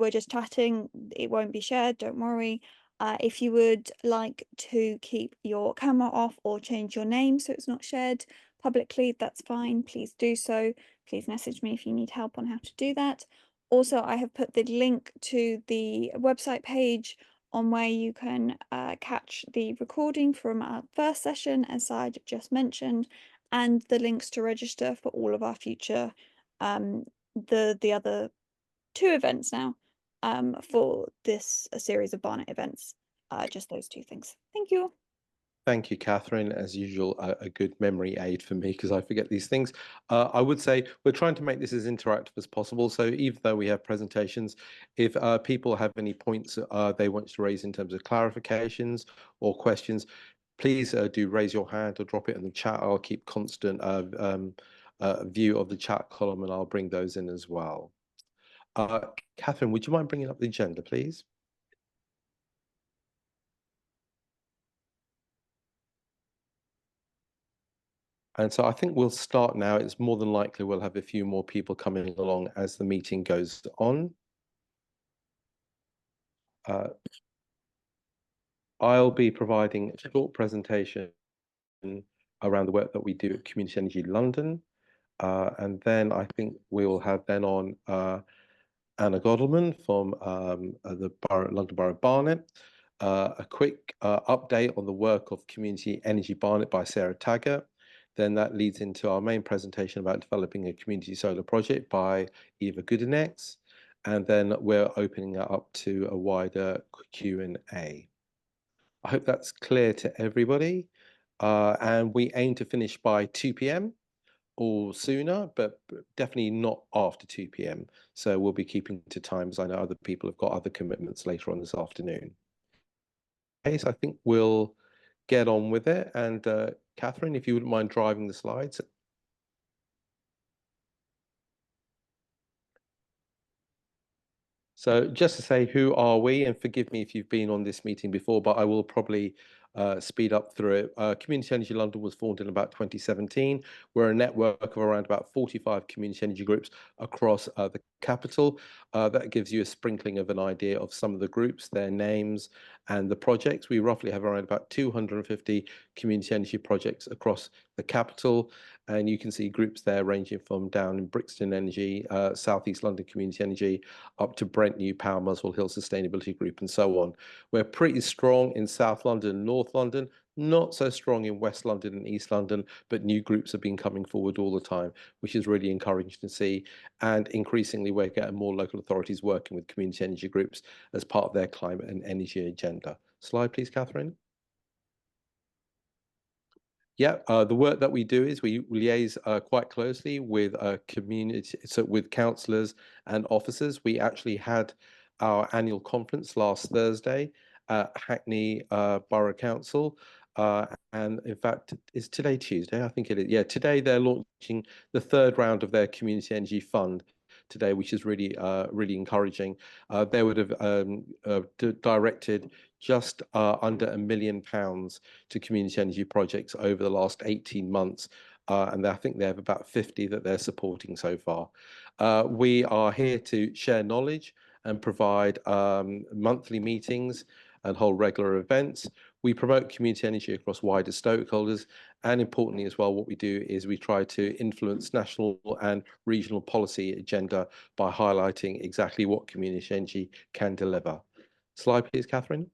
we're just chatting, it won't be shared, don't worry. If you would like to keep your camera off or change your name so it's not shared publicly, that's fine. Please do so. Please message me if you need help on how to do that. Also, I have put the link to the website page on where you can catch the recording from our first session, as I just mentioned, and the links to register for all of our future, the other 2 events now, for this a series of Barnet events. Just those 2 things. Thank you. Thank you, Catherine. As usual, a good memory aid for me because I forget these things. I would say we're trying to make this as interactive as possible. So even though we have presentations, if people have any points they want to raise in terms of clarifications or questions, please do raise your hand or drop it in the chat. I'll keep constant view of the chat column and I'll bring those in as well. Catherine, would you mind bringing up the agenda, please? And so I think we'll start now. It's more than likely we'll have a few more people coming along as the meeting goes on. I'll be providing a short presentation around the work that we do at Community Energy London. And then I think we will have then on Anna Godelman from the London Borough of Barnet, a quick update on the work of Community Energy Barnet by Sarah Taggart. Then that leads into our main presentation about developing a community solar project by Eva Goodenex. And then we're opening it up to a wider Q&A. I hope that's clear to everybody. And we aim to finish by 2 p.m. or sooner, but definitely not after 2 p.m. So we'll be keeping to times. I know other people have got other commitments later on this afternoon. Okay, so I think we'll get on with it. And Catherine, if you wouldn't mind driving the slides. So just to say, who are we? And forgive me if you've been on this meeting before, but I will probably speed up through it. Community Energy London was formed in about 2017. We're a network of around about 45 community energy groups across the capital. That gives you a sprinkling of an idea of some of the groups, their names, and the projects. We roughly have around about 250 community energy projects across the capital. And you can see groups there ranging from down in Brixton Energy, South East London Community Energy, up to Brent New Power, Muswell Hill Sustainability Group, and so on. We're pretty strong in South London, North London, not so strong in West London and East London, but new groups have been coming forward all the time, which is really encouraging to see. And increasingly, we're getting more local authorities working with community energy groups as part of their climate and energy agenda. Slide, please, Catherine. Yeah, the work that we do is we liaise quite closely with community, so with councillors and officers. We actually had our annual conference last Thursday at Hackney Borough Council. And in fact, is today Tuesday? I think it is. Yeah, today they're launching the 3rd round of their Community Energy Fund today, which is really, really encouraging. They would have directed just under £1 million to community energy projects over the last 18 months. And I think they have about 50 that they're supporting so far. We are here to share knowledge and provide monthly meetings and hold regular events. We promote community energy across wider stakeholders. And importantly as well, what we do is we try to influence national and regional policy agenda by highlighting exactly what community energy can deliver. Slide, please, Catherine.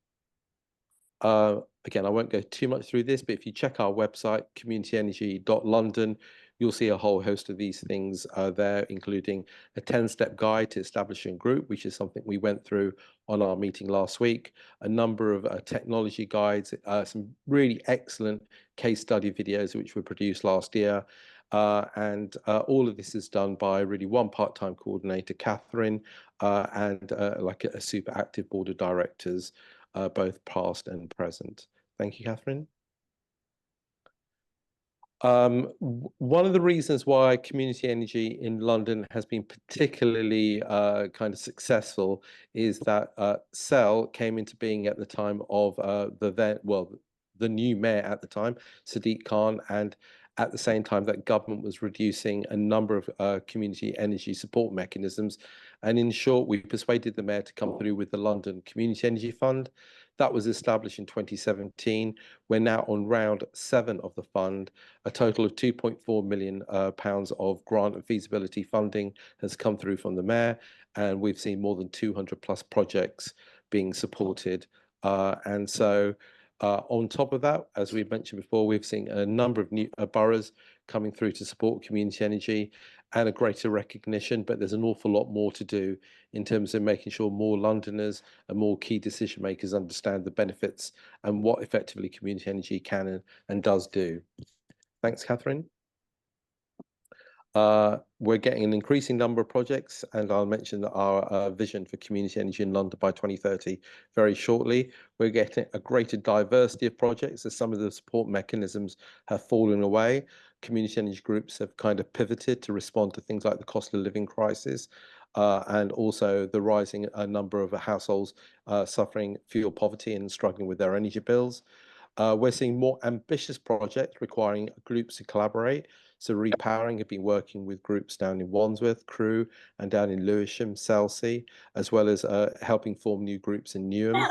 Again, I won't go too much through this, but if you check our website, communityenergy.london, you'll see a whole host of these things there, including a 10-step guide to establishing a group, which is something we went through on our meeting last week, a number of technology guides, some really excellent case study videos which were produced last year. And all of this is done by really one part-time coordinator, Catherine, and like a super active board of directors, both past and present. Thank you, Catherine. One of the reasons why community energy in London has been particularly kind of successful is that CEL came into being at the time of the new mayor at the time, Sadiq Khan, and at the same time that government was reducing a number of community energy support mechanisms. And in short, we persuaded the mayor to come through with the London Community Energy Fund. That was established in 2017. We're now on round 7 of the fund. A total of £2.4 million of grant and feasibility funding has come through from the mayor, and we've seen more than 200 plus projects being supported. On top of that, as we mentioned before, we've seen a number of new boroughs coming through to support community energy and a greater recognition, but there's an awful lot more to do in terms of making sure more Londoners and more key decision makers understand the benefits and what effectively community energy can and does do. Thanks, Catherine. We're getting an increasing number of projects, and I'll mention our vision for community energy in London by 2030 very shortly. We're getting a greater diversity of projects as some of the support mechanisms have fallen away. Community energy groups have kind of pivoted to respond to things like the cost of living crisis, and also the rising number of households suffering fuel poverty and struggling with their energy bills. We're seeing more ambitious projects requiring groups to collaborate. So Repowering have been working with groups down in Wandsworth, Crewe, and down in Lewisham, Selsey, as well as helping form new groups in Newham.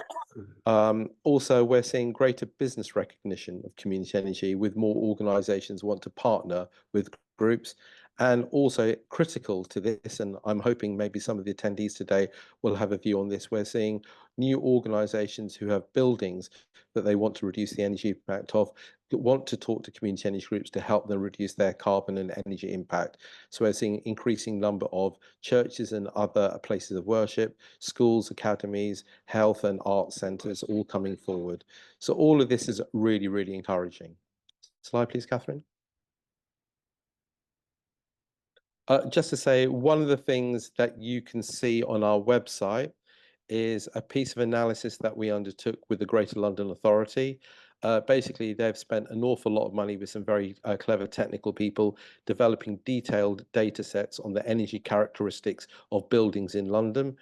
Also, we're seeing greater business recognition of community energy, with more organisations want to partner with groups. And also critical to this, and I'm hoping maybe some of the attendees today will have a view on this, we're seeing new organisations who have buildings that they want to reduce the energy impact of, want to talk to community energy groups to help them reduce their carbon and energy impact. So we're seeing increasing number of churches and other places of worship, schools, academies, health and art centres all coming forward. So all of this is really, really encouraging. Slide, please, Catherine. Just to say, one of the things that you can see on our website is a piece of analysis that we undertook with the Greater London Authority. Basically, they've spent an awful lot of money with some very clever technical people developing detailed data sets on the energy characteristics of buildings in London.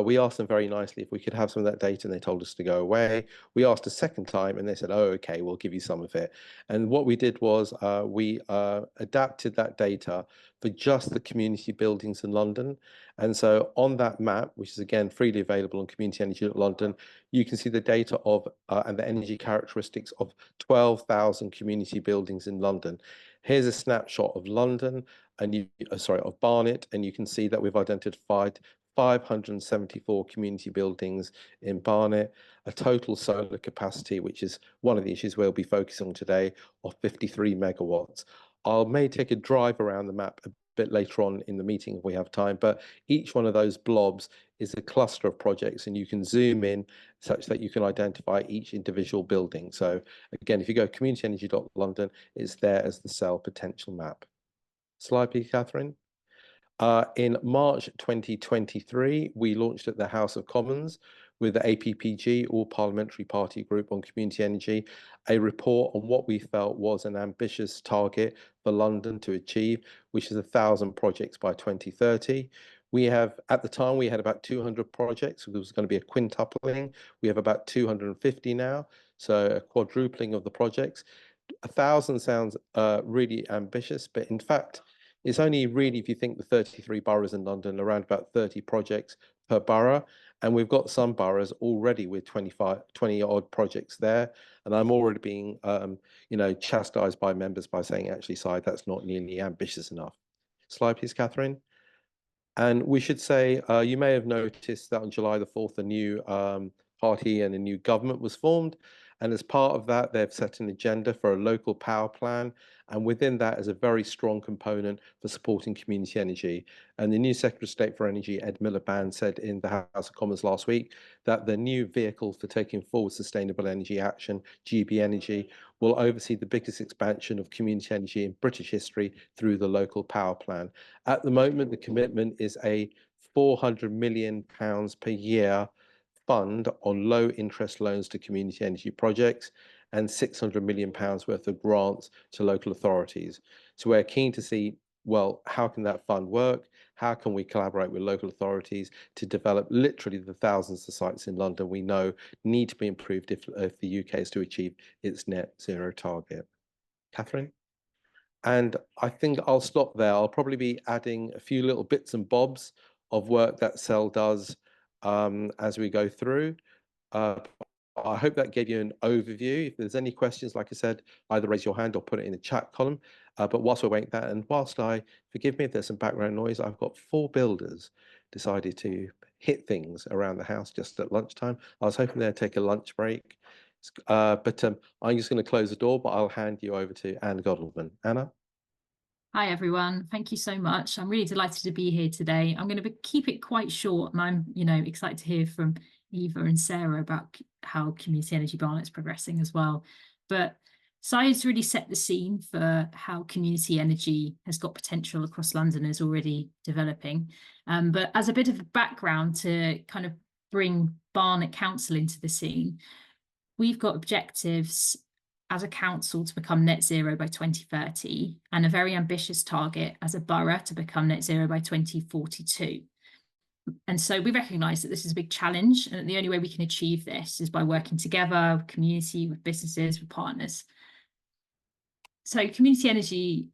We asked them very nicely if we could have some of that data, and they told us to go away. We asked a second time, and they said, "Oh, okay, we'll give you some of it." And what we did was we adapted that data for just the community buildings in London. And so on that map, which is again freely available on Community Energy London, you can see the data of and the energy characteristics of 12,000 community buildings in London. Here's a snapshot of London, and of Barnet, and you can see that we've identified 574 community buildings in Barnet, a total solar capacity, which is one of the issues we'll be focusing on today, of 53 megawatts. I may take a drive around the map a bit later on in the meeting if we have time, but each one of those blobs is a cluster of projects, and you can zoom in such that you can identify each individual building. So again, if you go communityenergy.london, it's there as the cell potential map. Slide, please, Catherine. In March 2023, we launched at the House of Commons with the APPG, All Parliamentary Party Group on Community Energy, a report on what we felt was an ambitious target for London to achieve, which is 1,000 projects by 2030. At the time, we had about 200 projects. There was going to be a quintupling. We have about 250 now, so a quadrupling of the projects. 1,000 sounds really ambitious, but in fact, it's only really, if you think the 33 boroughs in London, around about 30 projects per borough. And we've got some boroughs already with 20 odd projects there. And I'm already being, chastised by members by saying, actually, Si, that's not nearly ambitious enough. Slide, please, Catherine. And we should say, you may have noticed that on July the 4th, a new party and a new government was formed. And as part of that, they've set an agenda for a local power plan. And within that is a very strong component for supporting community energy. And the new Secretary of State for Energy, Ed Miliband, said in the House of Commons last week that the new vehicle for taking forward sustainable energy action, GB Energy, will oversee the biggest expansion of community energy in British history through the local power plan. At the moment, the commitment is a £400 million per year fund on low interest loans to community energy projects and £600 million worth of grants to local authorities. So we're keen to see, well, how can that fund work? How can we collaborate with local authorities to develop literally the thousands of sites in London we know need to be improved if the UK is to achieve its net zero target? Catherine? And I think I'll stop there. I'll probably be adding a few little bits and bobs of work that Cell does as we go through. Uh, I hope that gave you an overview. If there's any questions, like I said, either raise your hand or put it in the chat column. But whilst we're waiting that, and whilst forgive me if there's some background noise, I've got 4 builders decided to hit things around the house just at lunchtime. I was hoping they'd take a lunch break. But I'm just going to close the door, but I'll hand you over to Anne Goddelman. Anna? Hi everyone, thank you so much. I'm really delighted to be here today. I'm going to keep it quite short, and I'm, excited to hear from Eva and Sarah about how Community Energy Barnet's progressing as well. But Syed's really set the scene for how community energy has got potential across London, is already developing. But as a bit of a background to kind of bring Barnet Council into the scene, we've got objectives as a council to become net zero by 2030 and a very ambitious target as a borough to become net zero by 2042. And so we recognise that this is a big challenge, and the only way we can achieve this is by working together with community, with businesses, with partners. So community energy,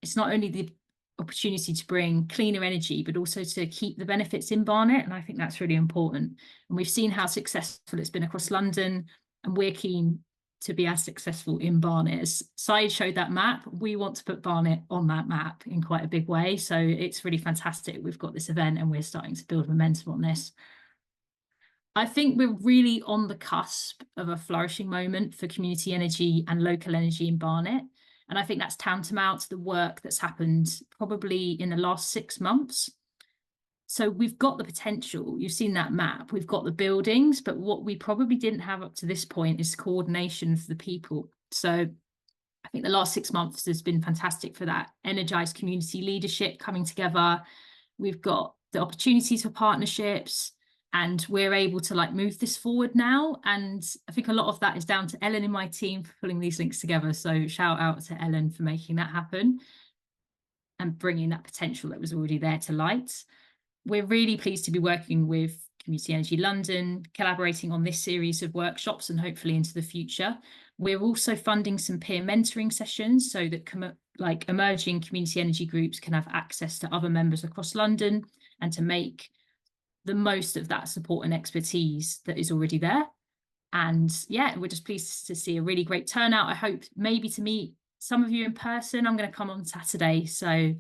it's not only the opportunity to bring cleaner energy, but also to keep the benefits in Barnet. And I think that's really important. And we've seen how successful it's been across London, and we're keen to be as successful in Barnet. As Syed showed that map, we want to put Barnet on that map in quite a big way. So it's really fantastic. We've got this event and we're starting to build momentum on this. I think we're really on the cusp of a flourishing moment for community energy and local energy in Barnet. And I think that's tantamount to the work that's happened probably in the last 6 months. So we've got the potential. You've seen that map. We've got the buildings, but what we probably didn't have up to this point is coordination for the people. So I think the last 6 months has been fantastic for that. Energized community leadership coming together. We've got the opportunities for partnerships, and we're able to move this forward now. And I think a lot of that is down to Ellen and my team for pulling these links together. So shout out to Ellen for making that happen and bringing that potential that was already there to light. We're really pleased to be working with Community Energy London, collaborating on this series of workshops and hopefully into the future. We're also funding some peer mentoring sessions so that emerging community energy groups can have access to other members across London and to make the most of that support and expertise that is already there. And yeah, we're just pleased to see a really great turnout. I hope maybe to meet some of you in person. I'm going to come on Saturday. So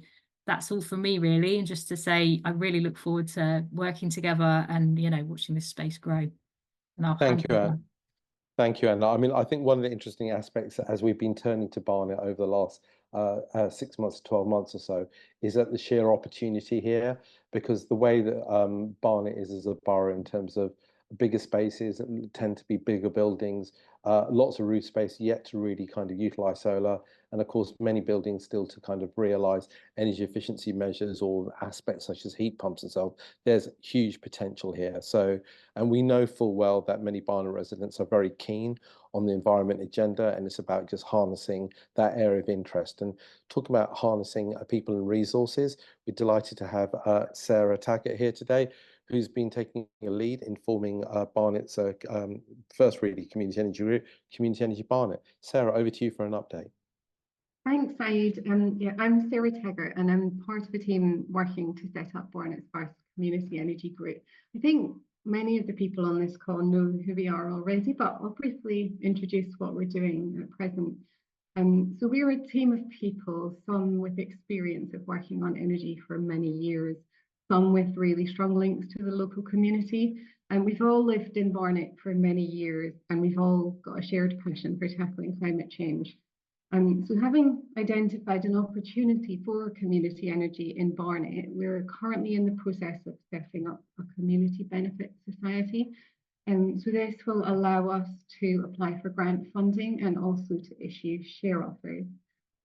that's all from me really. And just to say, I really look forward to working together and, watching this space grow. And I'll Thank you, Anne. Thank you, Anna. I mean, I think one of the interesting aspects as we've been turning to Barnet over the last 6 months, 12 months or so, is that the sheer opportunity here, because the way that Barnet is as a borough in terms of bigger spaces tend to be bigger buildings, lots of roof space yet to really kind of utilize solar, and of course many buildings still to kind of realize energy efficiency measures or aspects such as heat pumps and so on. There's huge potential here. So, and we know full well that many Barnet residents are very keen on the environment agenda, and it's about just harnessing that area of interest. And talking about harnessing people and resources, we're delighted to have Sarah Taggart here today, who's been taking a lead in forming Barnet's first really community energy group, Community Energy Barnet. Sarah, over to you for an update. Thanks, Saeed. Yeah, I'm Sarah Taggart, and I'm part of a team working to set up Barnet's first community energy group. I think many of the people on this call know who we are already, but I'll briefly introduce what we're doing at present. So we're a team of people, some with experience of working on energy for many years, some with really strong links to the local community. And we've all lived in Barnet for many years, and we've all got a shared passion for tackling climate change. So having identified an opportunity for community energy in Barnet, we're currently in the process of setting up a community benefit society. So this will allow us to apply for grant funding and also to issue share offers.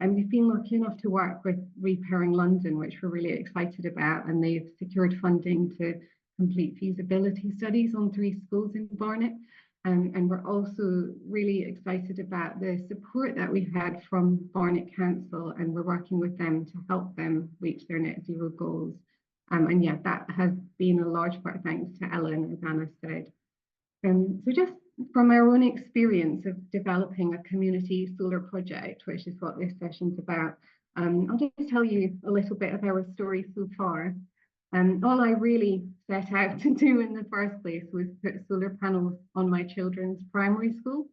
And we've been lucky enough to work with Repairing London, which we're really excited about, and they've secured funding to complete feasibility studies on 3 schools in Barnet. And we're also really excited about the support that we've had from Barnet Council, and we're working with them to help them reach their net zero goals. And yeah, that has been a large part thanks to Ellen, as Anna said. So just from our own experience of developing a community solar project, which is what this session's about, I'll just tell you a little bit of our story so far. All I really set out to do in the first place was put solar panels on my children's primary school.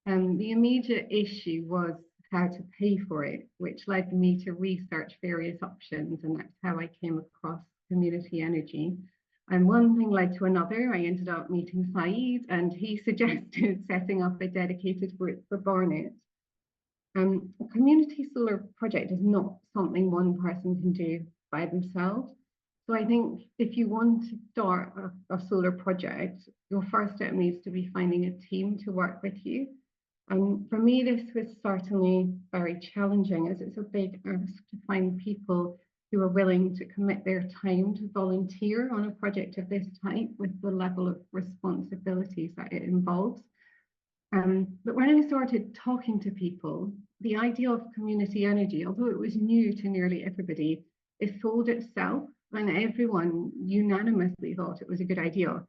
The immediate issue was how to pay for it, which led me to research various options, and that's how I came across community energy. And one thing led to another. I ended up meeting Saeed, and he suggested setting up a dedicated group for Barnet. A community solar project is not something one person can do by themselves. So I think if you want to start a solar project, your first step needs to be finding a team to work with you. And for me, this was certainly very challenging, as it's a big ask to find people who are willing to commit their time to volunteer on a project of this type with the level of responsibilities that it involves. But when I started talking to people, the idea of community energy, although it was new to nearly everybody, it sold itself, and everyone unanimously thought it was a good idea.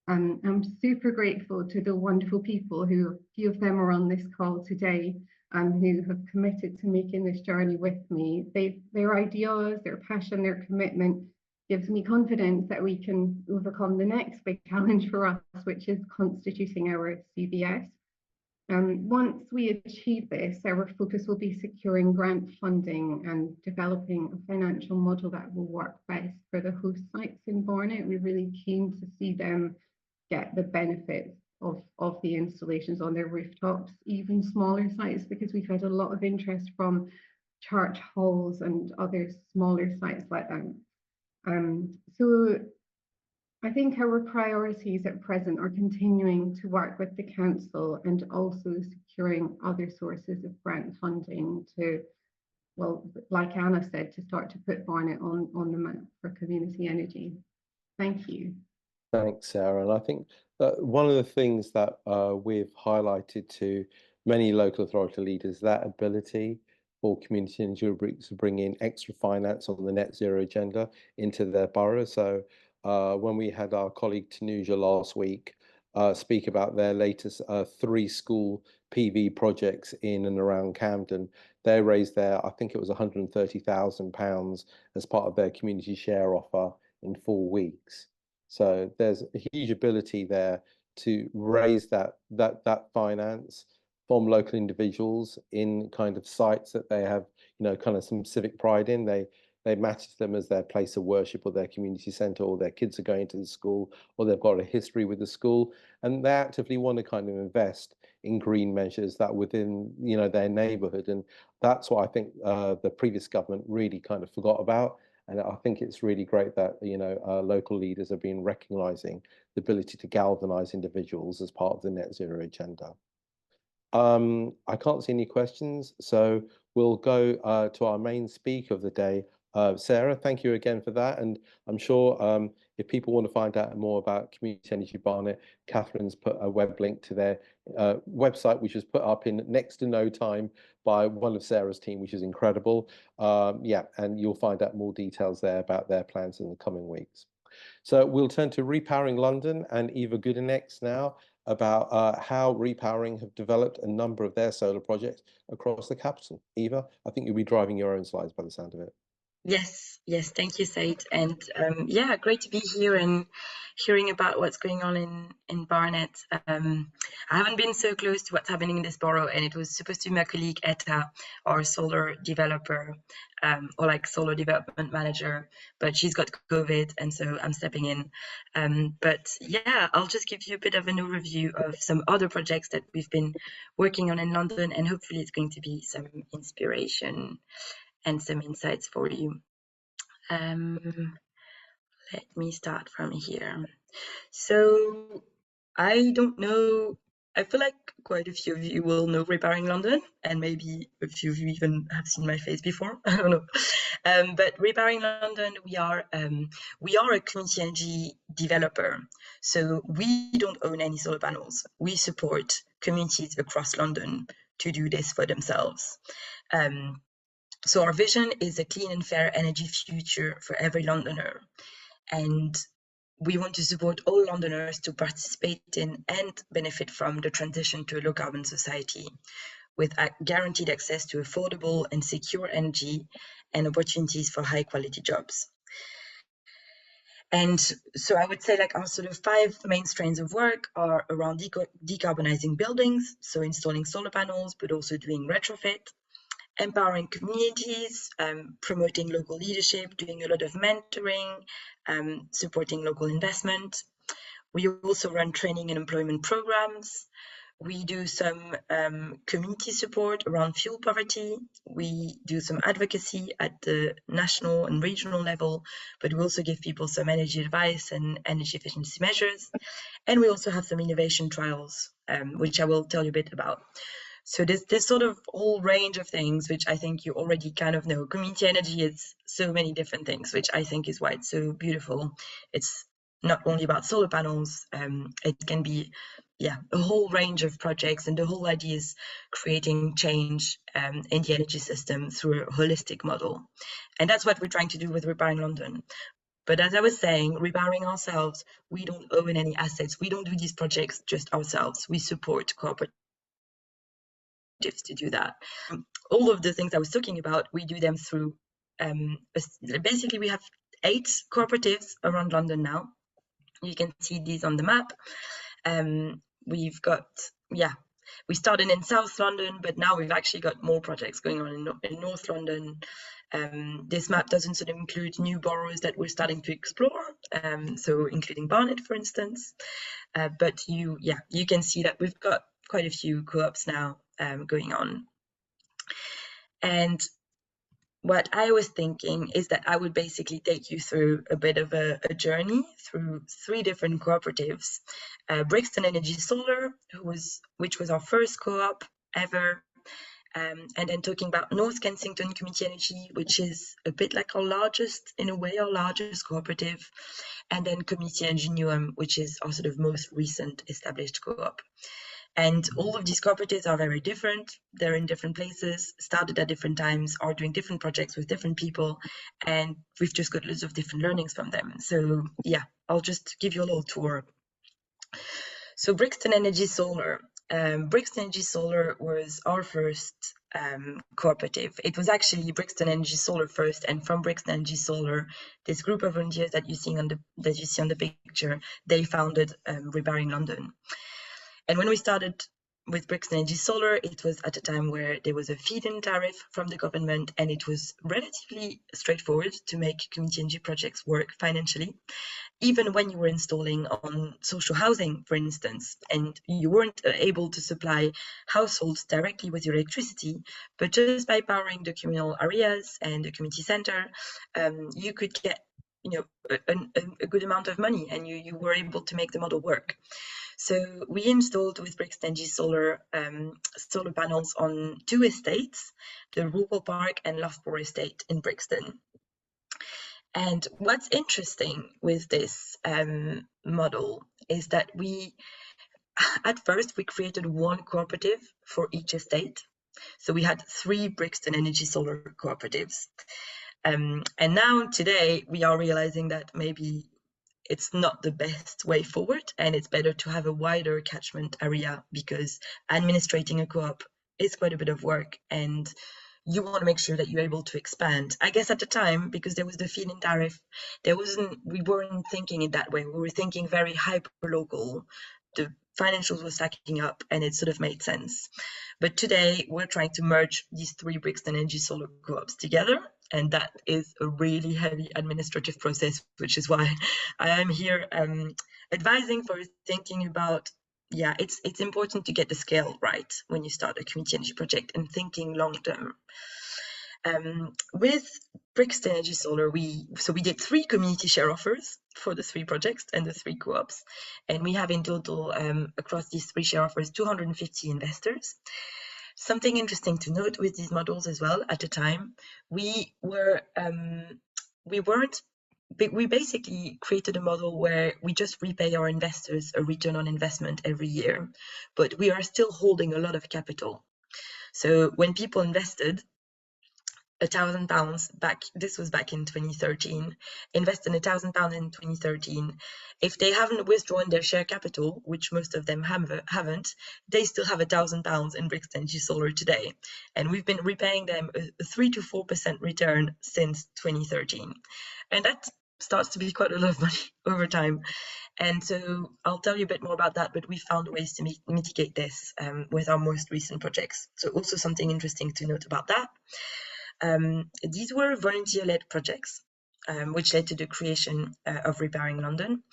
I'm super grateful to the wonderful people who, a few of them are on this call today, who have committed to making this journey with me. Their ideas, their passion, their commitment gives me confidence that we can overcome the next big challenge for us, which is constituting our CBS. Once we achieve this, our focus will be securing grant funding and developing a financial model that will work best for the host sites in Barnet. We're really keen to see them get the benefits of the installations on their rooftops, even smaller sites, because we've had a lot of interest from church halls and other smaller sites like that. So I think our priorities at present are continuing to work with the council and also securing other sources of grant funding to, well, like Anna said, to start to put Barnet on the map for community energy. Thank you. Thanks, Sarah. And I think that one of the things that we've highlighted to many local authority leaders, that ability for community energy to bring in extra finance on the net zero agenda into their borough. So when we had our colleague Tanuja last week speak about their latest 3 school PV projects in and around Camden, they raised their, I think it was £130,000 as part of their community share offer in 4 weeks. So there's a huge ability there to raise that finance from local individuals in kind of sites that they have, you know, kind of some civic pride in. They matter to them as their place of worship or their community centre, or their kids are going to the school, or they've got a history with the school, and they actively want to kind of invest in green measures that within, you know, their neighbourhood. And that's what I think the previous government really kind of forgot about. And I think it's really great that, you know, local leaders have been recognising the ability to galvanise individuals as part of the net zero agenda. I can't see any questions, so we'll go to our main speaker of the day. Sarah, thank you again for that. And I'm sure if people want to find out more about Community Energy Barnet, Catherine's put a web link to their website, which was put up in next to no time by one of Sarah's team, which is incredible. Yeah, and you'll find out more details there about their plans in the coming weeks. So we'll turn to Repowering London and Eva Goodenex now about how Repowering have developed a number of their solar projects across the capital. Eva, I think you'll be driving your own slides by the sound of it. Yes, thank you, Said. And yeah, great to be here and hearing about what's going on in Barnet. I haven't been so close to what's happening in this borough, and it was supposed to be my colleague Etta, our solar developer, or like solar development manager, but she's got COVID, and so I'm stepping in. But yeah, I'll just give you a bit of an overview of some other projects that we've been working on in London, and hopefully it's going to be some inspiration and some insights for you. Let me start from here. So I don't know, I feel like quite a few of you will know Repowering London, and maybe a few of you even have seen my face before, I don't know. But Repowering London, we are a community energy developer. So we don't own any solar panels. We support communities across London to do this for themselves. So our vision is a clean and fair energy future for every Londoner. And we want to support all Londoners to participate in and benefit from the transition to a low carbon society with guaranteed access to affordable and secure energy and opportunities for high quality jobs. And so I would say like our sort of 5 main strands of work are around decarbonizing buildings, so installing solar panels, but also doing retrofit, empowering communities, promoting local leadership, doing a lot of mentoring, supporting local investment. We also run training and employment programs. We do some community support around fuel poverty. We do some advocacy at the national and regional level, but we also give people some energy advice and energy efficiency measures. And we also have some innovation trials, which I will tell you a bit about. So this sort of whole range of things, which I think you already kind of know. Community energy is so many different things, which I think is why it's so beautiful. It's not only about solar panels, it can be, yeah, a whole range of projects, and the whole idea is creating change in the energy system through a holistic model. And that's what we're trying to do with Repowering London. But as I was saying, repowering ourselves, we don't own any assets. We don't do these projects just ourselves. We support cooperatives to do that. All of the things I was talking about, we do them through, basically we have 8 cooperatives around London now. You can see these on the map. We've got, yeah, we started in South London, but now we've actually got more projects going on in North London. This map doesn't sort of include new boroughs that we're starting to explore, so including Barnet, for instance. But you can see that we've got quite a few co-ops now going on. And what I was thinking is that I would basically take you through a bit of a journey through 3 different cooperatives. Brixton Energy Solar, which was our first co-op ever, and then talking about North Kensington Community Energy, which is a bit like our largest cooperative, and then Community Energy Newham, which is our sort of most recent established co-op. And all of these cooperatives are very different. They're in different places, started at different times, are doing different projects with different people, and we've just got loads of different learnings from them. So yeah, I'll just give you a little tour. So Brixton Energy Solar. Brixton Energy Solar was our first cooperative. It was actually Brixton Energy Solar first, and from Brixton Energy Solar, this group of volunteers that you see on the picture, they founded Repowering London. And when we started with Brixton Energy Solar, it was at a time where there was a feed-in tariff from the government, and it was relatively straightforward to make community energy projects work financially, even when you were installing on social housing, for instance, and you weren't able to supply households directly with your electricity, but just by powering the communal areas and the community center, you could get, you know, a good amount of money, and you were able to make the model work. So we installed with Brixton Energy Solar solar panels on 2 estates, the Renewable Park and Loughborough Estate in Brixton. And what's interesting with this model is that at first we created 1 cooperative for each estate. So we had 3 Brixton Energy Solar cooperatives. And now today we are realizing that maybe it's not the best way forward, and it's better to have a wider catchment area, because administrating a co-op is quite a bit of work, and you want to make sure that you're able to expand. I guess at the time, because there was the feed-in tariff, we weren't thinking it that way. We were thinking very hyper-local. The financials were stacking up, and it sort of made sense. But today, we're trying to merge these 3 Brixton Energy Solar co-ops together, and that is a really heavy administrative process, which is why I am here advising for thinking about, yeah, it's important to get the scale right when you start a community energy project and thinking long term. With Brixton Energy Solar, we did 3 community share offers for the 3 projects and the 3 co-ops, and we have in total across these 3 share offers 250 investors. Something interesting to note with these models as well at the time, we basically created a model where we just repay our investors a return on investment every year, but we are still holding a lot of capital. So when people invested £1,000 back, this was back in 2013, invested £1,000 in 2013. If they haven't withdrawn their share capital, which most of them haven't, they still have £1,000 in Brixton Energy Solar today. And we've been repaying them a 3 to 4% return since 2013. And starts to be quite a lot of money over time. And so I'll tell you a bit more about that, but we found ways to mitigate this with our most recent projects. So also something interesting to note about that. These were volunteer-led projects, which led to the creation of Repairing London.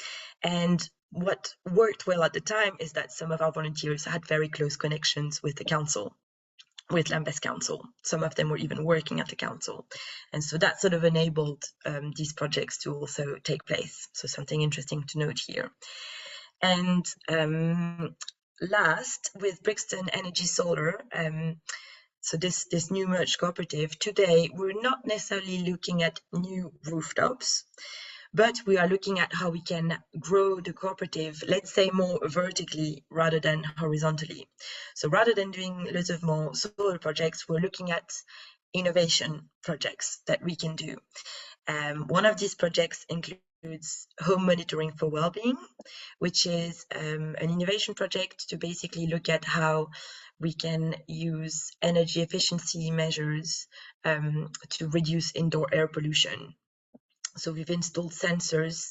And what worked well at the time is that some of our volunteers had very close connections with the council, with Lambeth Council. Some of them were even working at the council. And so that sort of enabled these projects to also take place. So something interesting to note here. And last, with Brixton Energy Solar, so this new merged cooperative, today we're not necessarily looking at new rooftops, but we are looking at how we can grow the cooperative, let's say more vertically rather than horizontally. So rather than doing lots of more solar projects, we're looking at innovation projects that we can do. One of these projects includes home monitoring for well-being, which is an innovation project to basically look at how we can use energy efficiency measures to reduce indoor air pollution. So we've installed sensors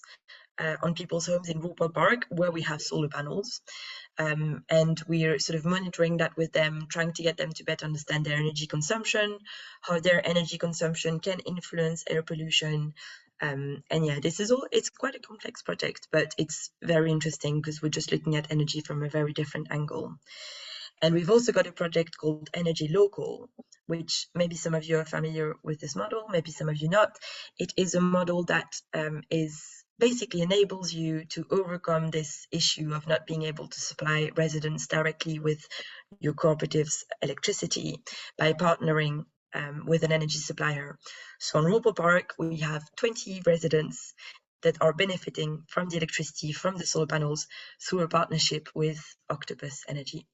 on people's homes in Rupert Park where we have solar panels. And we're sort of monitoring that with them, trying to get them to better understand their energy consumption, how their energy consumption can influence air pollution. And yeah, this is all, it's quite a complex project, but it's very interesting because we're just looking at energy from a very different angle. And we've also got a project called Energy Local, which maybe some of you are familiar with this model, maybe some of you not. It is a model that is basically enables you to overcome this issue of not being able to supply residents directly with your cooperative's electricity by partnering with an energy supplier. So on Rupert Park, we have 20 residents that are benefiting from the electricity from the solar panels through a partnership with Octopus Energy.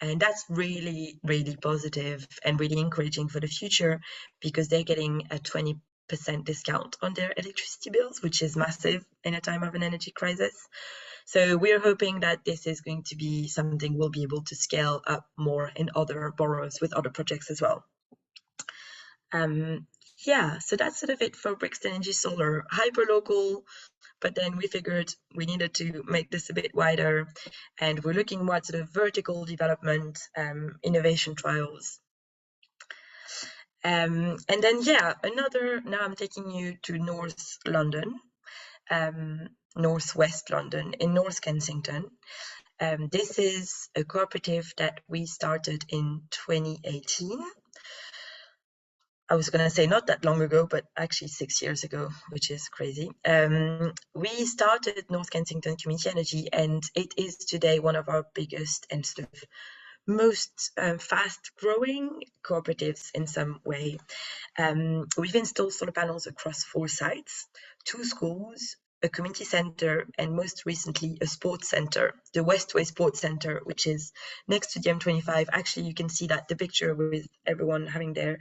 And that's really, really positive and really encouraging for the future because they're getting a 20% discount on their electricity bills, which is massive in a time of an energy crisis. So we're hoping that this is going to be something we'll be able to scale up more in other boroughs with other projects as well. Yeah, so that's sort of it for Brixton Energy Solar. Hyperlocal, but then we figured we needed to make this a bit wider, and we're looking at sort of vertical development, innovation trials. And then, yeah, now I'm taking you to North London, Northwest London, in North Kensington. This is a cooperative that we started in 2018. I was going to say not that long ago, but actually 6 years ago, which is crazy. We started North Kensington Community Energy, and it is today one of our biggest and sort of most fast-growing cooperatives in some way. We've installed solar panels across 4 sites, 2 schools, a community centre, and most recently a sports centre, the Westway Sports Centre, which is next to the M25. Actually, you can see that the picture with everyone having their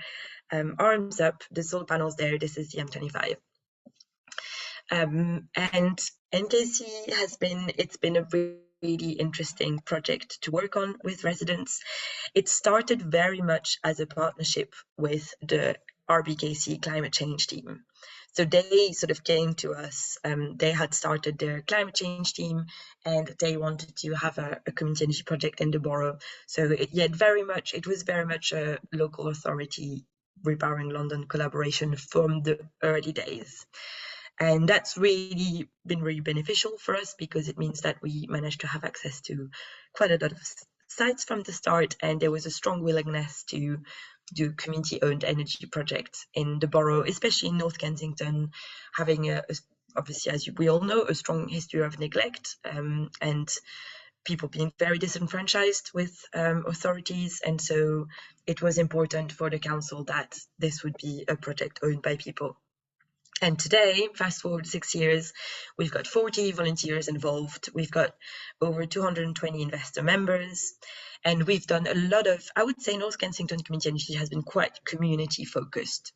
arms up, the solar panels there, this is the M25. And NKC it's been a really interesting project to work on with residents. It started very much as a partnership with the RBKC climate change team. So they sort of came to us, they had started their climate change team and they wanted to have a community energy project in the borough. So it was very much a local authority Repairing London collaboration from the early days. And that's really been really beneficial for us because it means that we managed to have access to quite a lot of sites from the start, and there was a strong willingness to do community-owned energy projects in the borough, especially in North Kensington, having obviously, as we all know, a strong history of neglect and people being very disenfranchised with authorities. And so it was important for the council that this would be a project owned by people. And today, fast forward 6 years, we've got 40 volunteers involved. We've got over 220 investor members. And we've done a lot of, I would say North Kensington Community Energy has been quite community focused.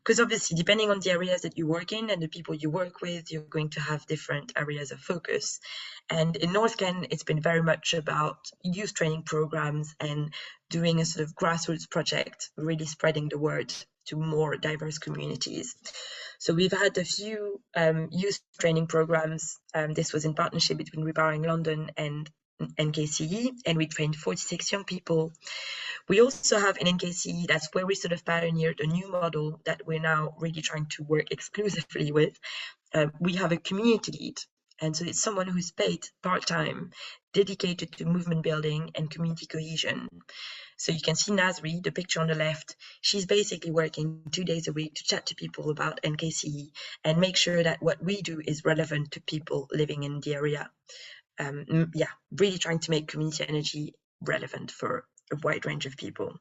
because obviously depending on the areas that you work in and the people you work with, you're going to have different areas of focus. And in North Ken, it's been very much about youth training programs and doing a sort of grassroots project, really spreading the word to more diverse communities. So we've had a few youth training programs. This was in partnership between Repowering London and NKCE, and we trained 46 young people. We also have in NKCE, that's where we sort of pioneered a new model that we're now really trying to work exclusively with. We have a community lead. And so it's someone who's paid part-time, dedicated to movement building and community cohesion. So you can see Nasri, the picture on the left. She's basically working 2 days a week to chat to people about NKCE and make sure that what we do is relevant to people living in the area. Yeah, really trying to make community energy relevant for a wide range of people.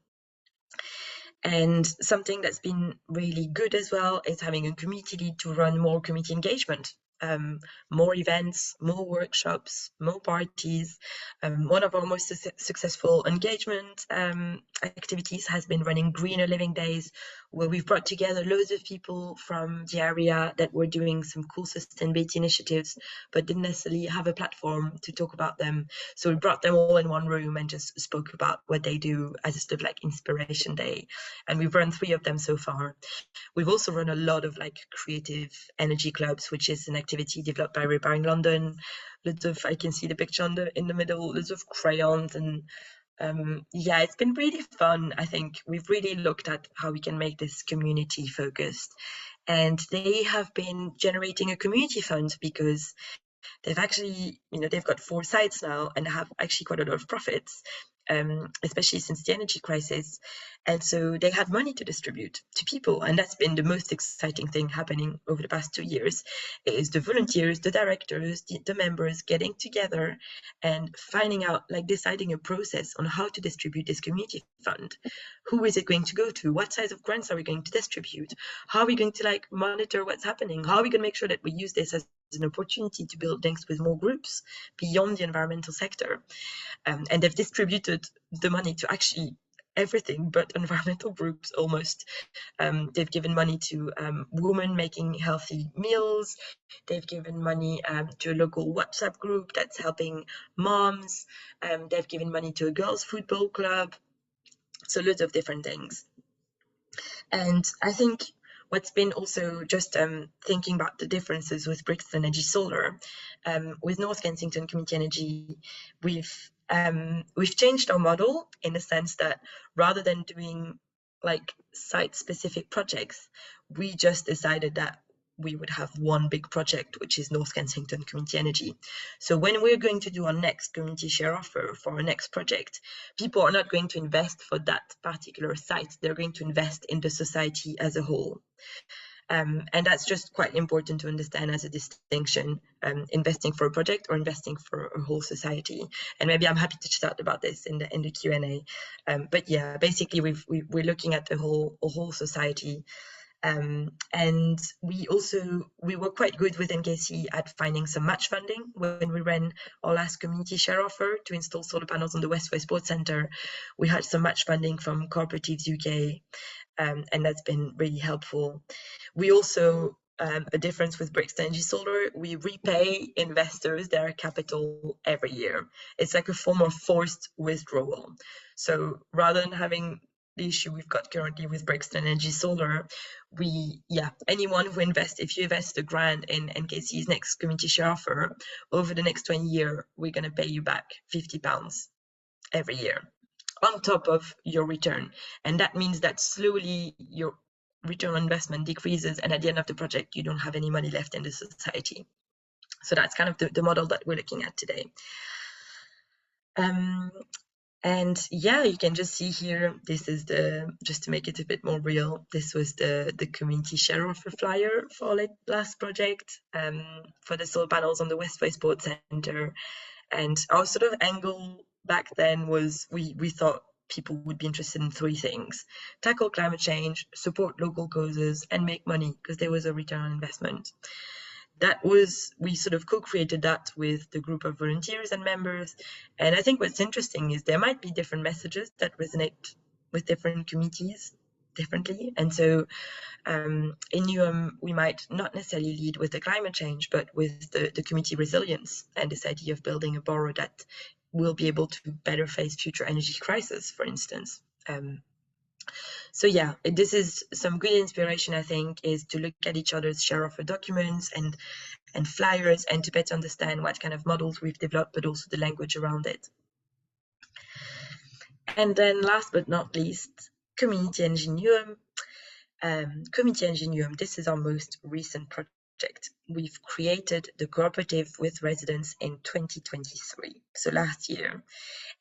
And something that's been really good as well is having a community lead to run more community engagement. More events, more workshops, more parties. One of our most successful engagement activities has been running Greener Living Days, where we've brought together loads of people from the area that were doing some cool sustainability initiatives, but didn't necessarily have a platform to talk about them. So we brought them all in one room and just spoke about what they do as a sort of like inspiration day. And we've run 3 of them so far. We've also run a lot of like creative energy clubs, which is an activity developed by Repowering London. Lots of, I can see the picture in the middle, lots of crayons and yeah, it's been really fun. I think we've really looked at how we can make this community focused. And they have been generating a community fund because they've actually, they've got 4 sites now and have actually quite a lot of profits. Especially since the energy crisis. And so they had money to distribute to people. And that's been the most exciting thing happening over the past 2 years. It is the volunteers, the directors, the members getting together and finding out, like deciding a process on how to distribute this community fund. Who is it going to go to? What size of grants are we going to distribute? How are we going to like monitor what's happening? How are we going to make sure that we use this as an opportunity to build links with more groups beyond the environmental sector? And they've distributed the money to actually everything but environmental groups almost. They've given money to women making healthy meals. They've given money to a local WhatsApp group that's helping moms. They've given money to a girls' football club. So loads of different things. And I think what's been also just thinking about the differences with Brixton Energy Solar, with North Kensington Community Energy, we've changed our model in the sense that rather than doing like site-specific projects, we just decided that we would have one big project, which is North Kensington Community Energy. So when we're going to do our next community share offer for our next project, people are not going to invest for that particular site. They're going to invest in the society as a whole. And that's just quite important to understand as a distinction, investing for a project or investing for a whole society. And maybe I'm happy to chat about this in the Q&A. But yeah, basically we're looking at the whole society. And we were quite good with NKC at finding some match funding when we ran our last community share offer to install solar panels on the Westway Sports Centre. We had some match funding from Cooperatives UK, and that's been really helpful. We also, a difference with Brixton Energy Solar, we repay investors their capital every year. It's like a form of forced withdrawal. So rather than having the issue we've got currently with Brixton Energy Solar, anyone who invests, if you invest a grand in NKC's next community share offer, over the next 20 years, we're going to pay you back £50 every year on top of your return. And that means that slowly your return on investment decreases, and at the end of the project, you don't have any money left in the society. So that's kind of the model that we're looking at today. And yeah, you can just see here, this is just to make it a bit more real, this was the community share offer flyer for our last project for the solar panels on the Westway Sports Centre. And our sort of angle back then was we thought people would be interested in 3 things: tackle climate change, support local causes, and make money, because there was a return on investment. We sort of co-created that with the group of volunteers and members. And I think what's interesting is there might be different messages that resonate with different communities. differently. And so in Newham, we might not necessarily lead with the climate change, but with the community resilience and this idea of building a borough that will be able to better face future energy crisis, for instance. So yeah, this is some good inspiration, I think, is to look at each other's share offer documents and flyers, and to better understand what kind of models we've developed, but also the language around it. And then last but not least, Community Energy Newham. Community Energy Newham, this is our most recent project. We've created the cooperative with residents in 2023, so last year.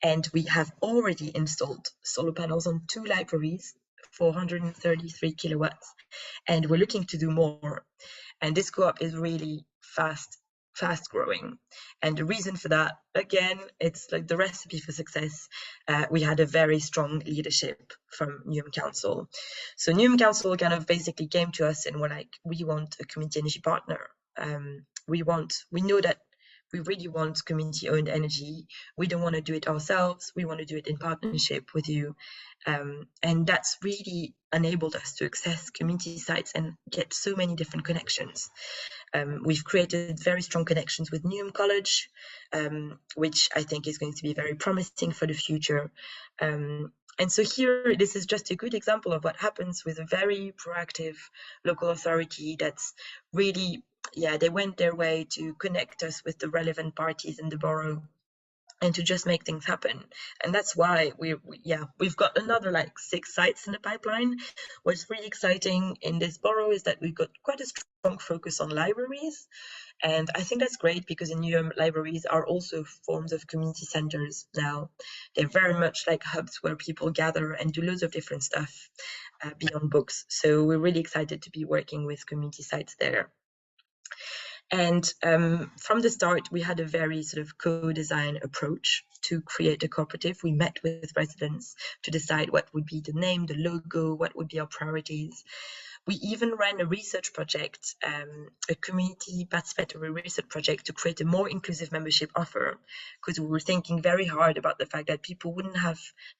And we have already installed solar panels on 2 libraries, 433 kilowatts, and we're looking to do more. And this co-op is really fast growing. And the reason for that, again, it's like the recipe for success. We had a very strong leadership from Newham Council. So Newham Council kind of basically came to us and were like, we want a community energy partner. We know that we really want community-owned energy. We don't want to do it ourselves. We want to do it in partnership with you. And that's really enabled us to access community sites and get so many different connections. We've created very strong connections with Newham College, which I think is going to be very promising for the future. And so here, this is just a good example of what happens with a very proactive local authority that's really, yeah, they went their way to connect us with the relevant parties in the borough and to just make things happen. And that's why we've got another like 6 sites in the pipeline. What's really exciting in this borough is that we've got quite a strong focus on libraries. And I think that's great because in Newham, libraries are also forms of community centers now. They're very much like hubs where people gather and do loads of different stuff beyond books. So we're really excited to be working with community sites there. And from the start, we had a very sort of co-design approach to create a cooperative. We met with residents to decide what would be the name, the logo, what would be our priorities. We even ran a research project, a community participatory research project to create a more inclusive membership offer, because we were thinking very hard about the fact that people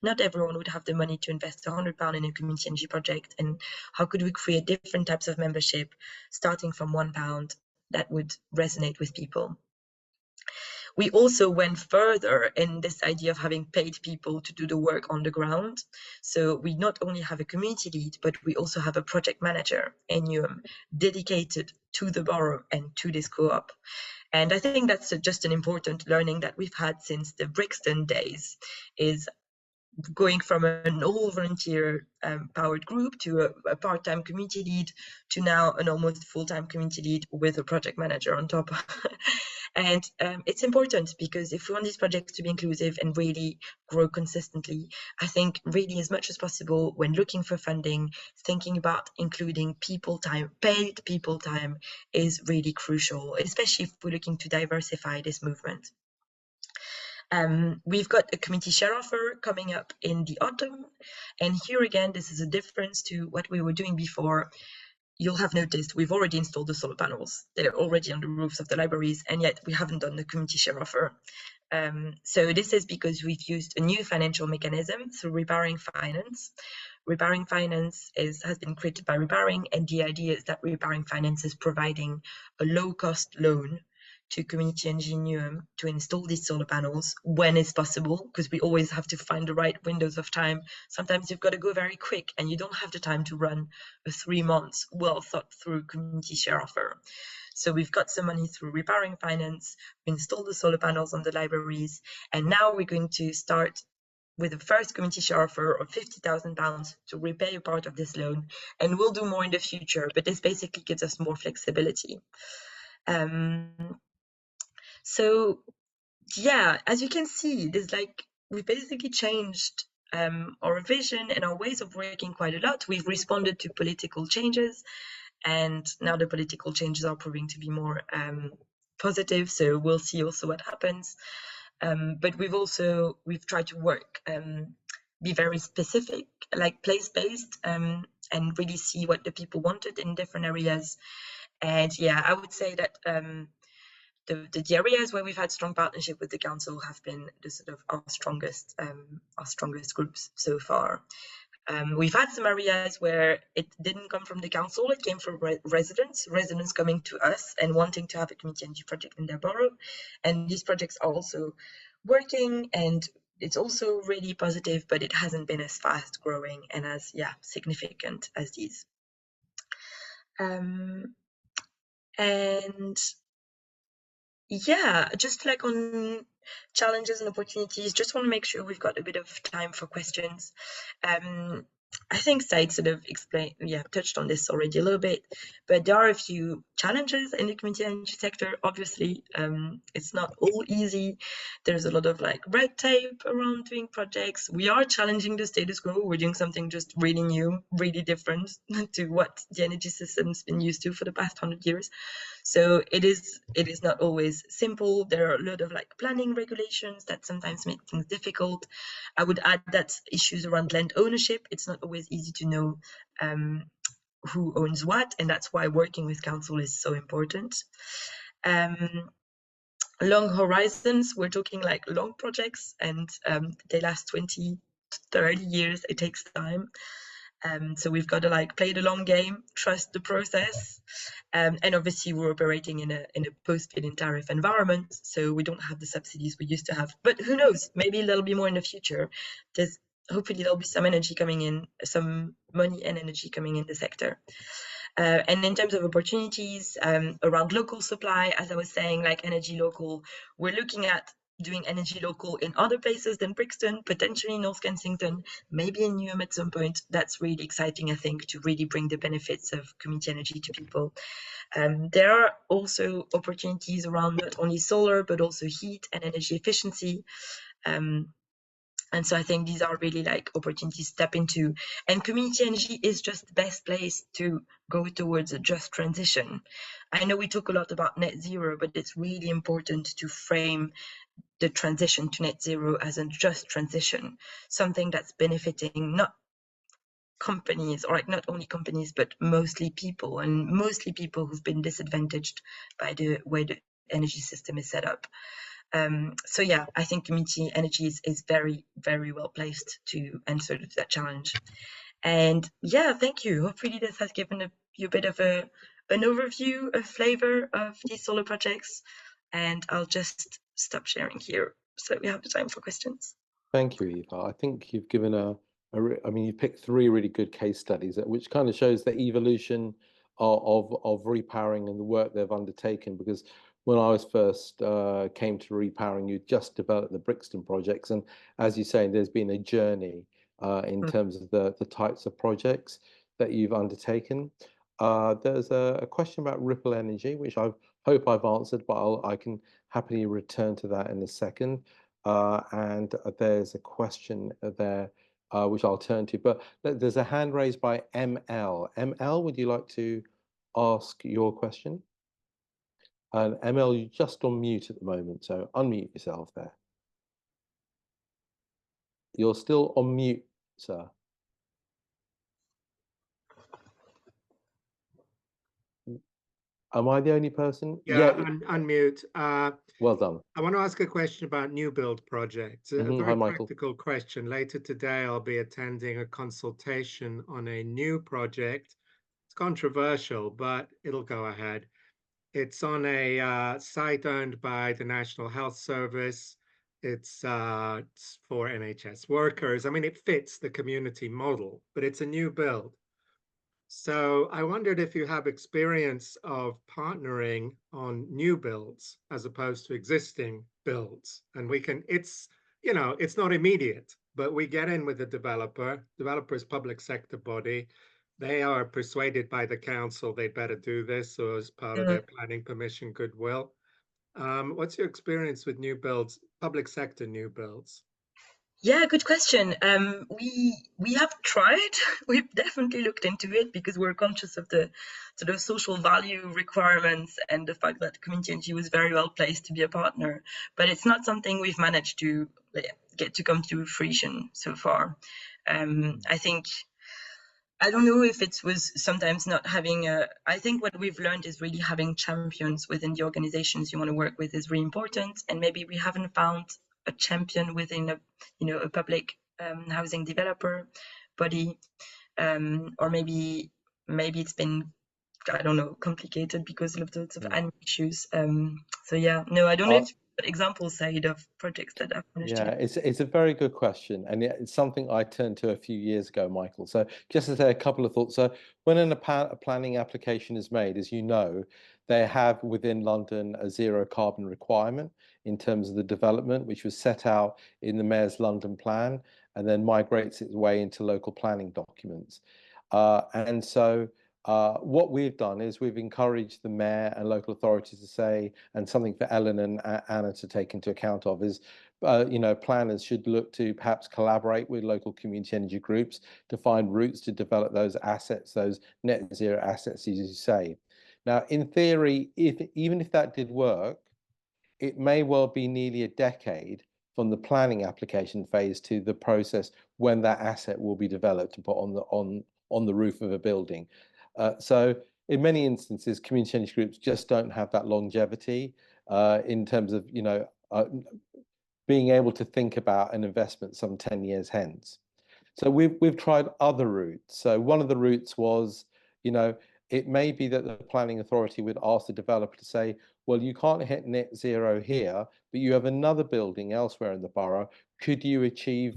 not everyone would have the money to invest £100 in a community energy project, and how could we create different types of membership starting from £1 that would resonate with people. We also went further in this idea of having paid people to do the work on the ground. So we not only have a community lead, but we also have a project manager in Newham dedicated to the borough and to this co-op. And I think that's just an important learning that we've had since the Brixton days, is going from an all volunteer powered group to a part-time community lead to now an almost full-time community lead with a project manager on top. And it's important because if we want these projects to be inclusive and really grow consistently, I think really as much as possible when looking for funding, thinking about including people time, paid people time is really crucial, especially if we're looking to diversify this movement. We've got a community share offer coming up in the autumn. And here again, this is a difference to what we were doing before. You'll have noticed we've already installed the solar panels. They're already on the roofs of the libraries, and yet we haven't done the community share offer. So this is because we've used a new financial mechanism through Repowering Finance. Repowering Finance has been created by Repowering, and the idea is that Repowering Finance is providing a low-cost loan to Community Energy Newham to install these solar panels when it's possible, because we always have to find the right windows of time. Sometimes you've got to go very quick and you don't have the time to run a 3 months well thought through community share offer. So we've got some money through Repowering Finance, we installed the solar panels on the libraries, and now we're going to start with the first community share offer of £50,000 to repay a part of this loan, and we'll do more in the future, but this basically gives us more flexibility. So yeah, as you can see, we basically changed our vision and our ways of working quite a lot. We've responded to political changes, and now the political changes are proving to be more positive. So we'll see also what happens. But we've tried to work, be very specific, like place-based, and really see what the people wanted in different areas. And yeah, I would say that the areas where we've had strong partnership with the council have been the sort of our strongest groups so far. We've had some areas where it didn't come from the council, it came from residents coming to us and wanting to have a community energy project in their borough. And these projects are also working, and it's also really positive, but it hasn't been as fast growing and as significant as these. And yeah, just like on challenges and opportunities, just want to make sure we've got a bit of time for questions. I think Said sort of touched on this already a little bit, but there are a few challenges in the community energy sector. Obviously, it's not all easy. There's a lot of like red tape around doing projects. We are challenging the status quo. We're doing something just really new, really different to what the energy system's been used to for the past 100 years. So it is not always simple. There are a lot of like planning regulations that sometimes make things difficult. I would add that issues around land ownership, it's not always easy to know who owns what, and that's why working with council is so important. Long horizons, we're talking like long projects, and they last 20 to 30 years. It takes time. So we've got to like play the long game, trust the process, and obviously we're operating in a post-feed-in tariff environment, so we don't have the subsidies we used to have. But who knows? Maybe there'll be more in the future. Hopefully there'll be some energy coming in, some money and energy coming in the sector. And in terms of opportunities around local supply, as I was saying, like energy local, we're looking at doing energy local in other places than Brixton, potentially North Kensington, maybe in Newham at some point. That's really exciting, I think, to really bring the benefits of community energy to people. There are also opportunities around not only solar, but also heat and energy efficiency. And so I think these are really like opportunities to step into. And community energy is just the best place to go towards a just transition. I know we talk a lot about net zero, but it's really important to frame the transition to net zero as a just transition, something that's benefiting not companies, or like not only companies, but mostly people, and mostly people who've been disadvantaged by the way the energy system is set up. So yeah, I think community energy is very, very well placed to answer to that challenge. And yeah, thank you. Hopefully this has given you a bit of an overview, a flavor of these solar projects. And I'll just stop sharing here so we have the time for questions. Thank you, Eva. I think you've given I mean, you picked 3 really good case studies, which kind of shows the evolution of repowering and the work they've undertaken. Because when I was first came to repowering, you just developed the Brixton projects, and as you say, there's been a journey in terms of the types of projects that you've undertaken. There's a question about ripple energy, which I hope I've answered, but I can happily return to that in a second. And there's a question there which I'll turn to, but there's a hand raised by ML. ML, would you like to ask your question? And ML, you're just on mute at the moment, so unmute yourself there. You're still on mute, sir. Am I the only person? Yeah, unmute. Well done. I want to ask a question about new build projects. A very Hi, practical question. Later today, I'll be attending a consultation on a new project. It's controversial, but it'll go ahead. It's on a site owned by the National Health Service. It's for NHS workers. I mean, it fits the community model, but it's a new build. So I wondered if you have experience of partnering on new builds as opposed to existing builds. And it's not immediate, but we get in with the developer's public sector body. They are persuaded by the council they'd better do this, or as part of their planning permission goodwill. What's your experience with new builds, public sector new builds? Yeah, good question. We have tried. We've definitely looked into it because we're conscious of the sort of social value requirements and the fact that community energy was very well placed to be a partner. But it's not something we've managed to get to come to fruition so far. I don't know if it was sometimes not having I think what we've learned is really having champions within the organizations you want to work with is really important. And maybe we haven't found a champion within a public housing developer, body, or maybe it's been, I don't know, complicated because of lots of admin issues. So yeah, no, I don't know if example side of projects that I've managed Yeah, to. it's a very good question, and it's something I turned to a few years ago, Michael. So just to say a couple of thoughts. So when a planning application is made, as you know, they have within London a zero carbon requirement in terms of the development, which was set out in the Mayor's London plan and then migrates its way into local planning documents. And so what we've done is we've encouraged the mayor and local authorities to say, and something for Ellen and Anna to take into account of is, you know, planners should look to perhaps collaborate with local community energy groups to find routes to develop those assets, those net zero assets, as you say. Now, in theory, even if that did work, it may well be nearly a decade from the planning application phase to the process when that asset will be developed and put on the roof of a building. So in many instances, community energy groups just don't have that longevity in terms of, you know, being able to think about an investment some 10 years hence. So we've tried other routes. So one of the routes was, you know, it may be that the planning authority would ask the developer to say, well, you can't hit net zero here, but you have another building elsewhere in the borough. Could you achieve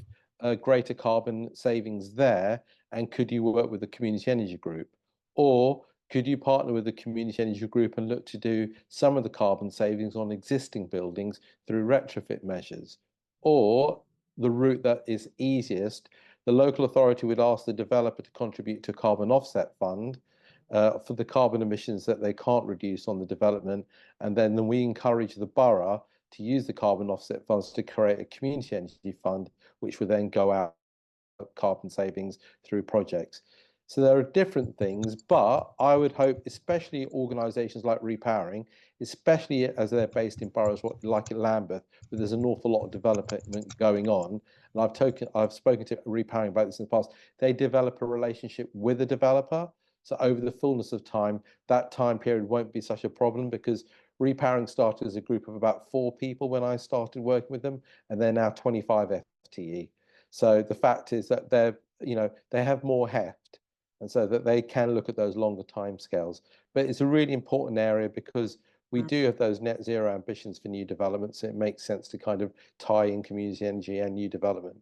greater carbon savings there? And could you work with the community energy group? Or could you partner with the community energy group and look to do some of the carbon savings on existing buildings through retrofit measures? Or the route that is easiest, the local authority would ask the developer to contribute to a carbon offset fund for the carbon emissions that they can't reduce on the development. And then we encourage the borough to use the carbon offset funds to create a community energy fund, which would then go out carbon savings through projects. So there are different things, but I would hope, especially organisations like Repowering, especially as they're based in boroughs like Lambeth, where there's an awful lot of development going on. And I've spoken to Repowering about this in the past. They develop a relationship with a developer. So over the fullness of time, that time period won't be such a problem because Repowering started as a group of about 4 people when I started working with them, and they're now 25 FTE. So the fact is that they have more heft, and so that they can look at those longer timescales. But it's a really important area because we do have those net zero ambitions for new developments. So it makes sense to kind of tie in community energy and new development.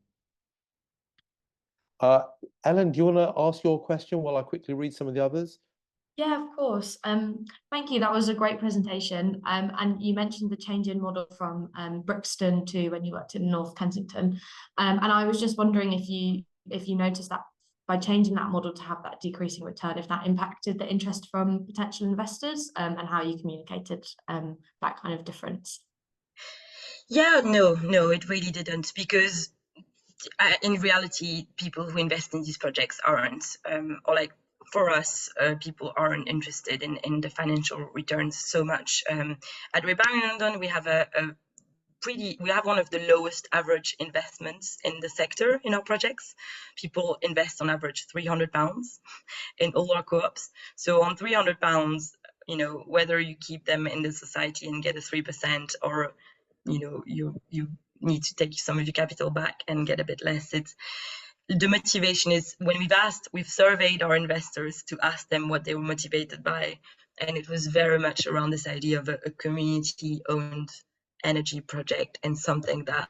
Ellen, do you want to ask your question while I quickly read some of the others? Yeah, of course. Thank you. That was a great presentation. And you mentioned the change in model from Brixton to when you worked in North Kensington. And I was just wondering if you noticed that by changing that model to have that decreasing return, if that impacted the interest from potential investors, and how you communicated that kind of difference. Yeah, no, it really didn't, because in reality, people who invest in these projects aren't, or like for us, people aren't interested in the financial returns so much. At Repowering London, we have we have one of the lowest average investments in the sector in our projects. People invest on average £300 in all our co-ops. So on £300, you know, whether you keep them in the society and get a 3%, or you know, you need to take some of your capital back and get a bit less. It's the motivation is, when we've surveyed our investors to ask them what they were motivated by, and it was very much around this idea of a community-owned energy project and something that